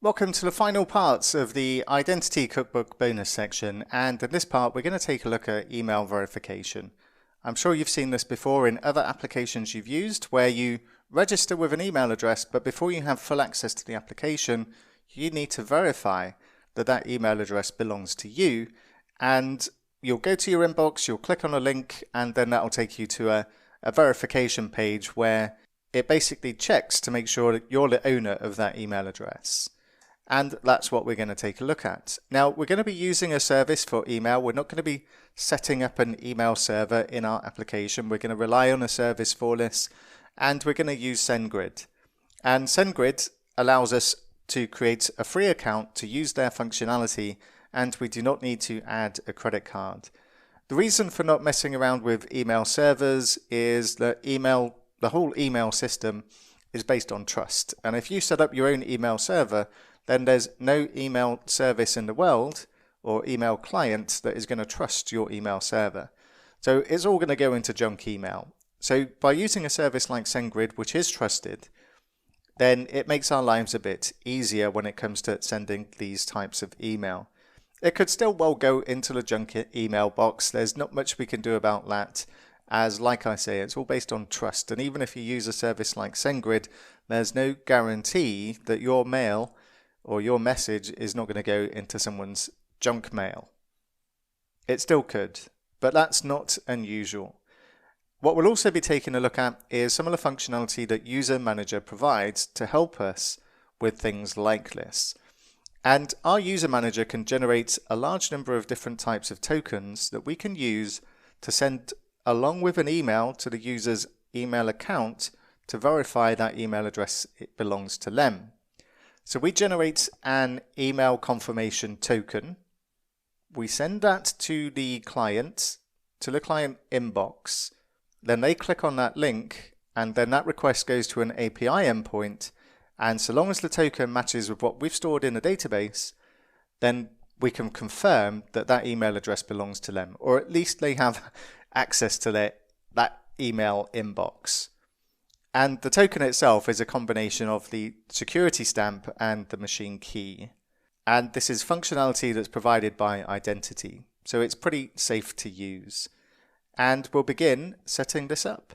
Welcome to the final parts of the Identity Cookbook bonus section, and in this part we're going to take a look at email verification. I'm sure you've seen this before in other applications you've used where you register with an email address, but before you have full access to the application you need to verify that that email address belongs to you, and you'll go to your inbox, you'll click on a link, and then that'll take you to a verification page where it basically checks to make sure that you're the owner of that email address. And that's what we're going to take a look at. Now, we're going to be using a service for email. We're not going to be setting up an email server in our application. We're going to rely on a service for this, and we're going to use SendGrid. And SendGrid allows us to create a free account to use their functionality, and we do not need to add a credit card. The reason for not messing around with email servers is that the whole email system is based on trust. And if you set up your own email server, then there's no email service in the world or email client that is going to trust your email server. So it's all going to go into junk email. So by using a service like SendGrid, which is trusted, then it makes our lives a bit easier when it comes to sending these types of email. It could still well go into the junk email box. There's not much we can do about that, as like I say, it's all based on trust. And even if you use a service like SendGrid, there's no guarantee that your mail or your message is not going to go into someone's junk mail. It still could, but that's not unusual. What we'll also be taking a look at is some of the functionality that User Manager provides to help us with things like this. And our User Manager can generate a large number of different types of tokens that we can use to send along with an email to the user's email account to verify that email address it belongs to them. So we generate an email confirmation token. We send that to the client inbox. Then they click on that link, and then that request goes to an API endpoint. And so long as the token matches with what we've stored in the database, then we can confirm that that email address belongs to them, or at least they have access to that email inbox. And the token itself is a combination of the security stamp and the machine key. And this is functionality that's provided by Identity, so it's pretty safe to use. And we'll begin setting this up.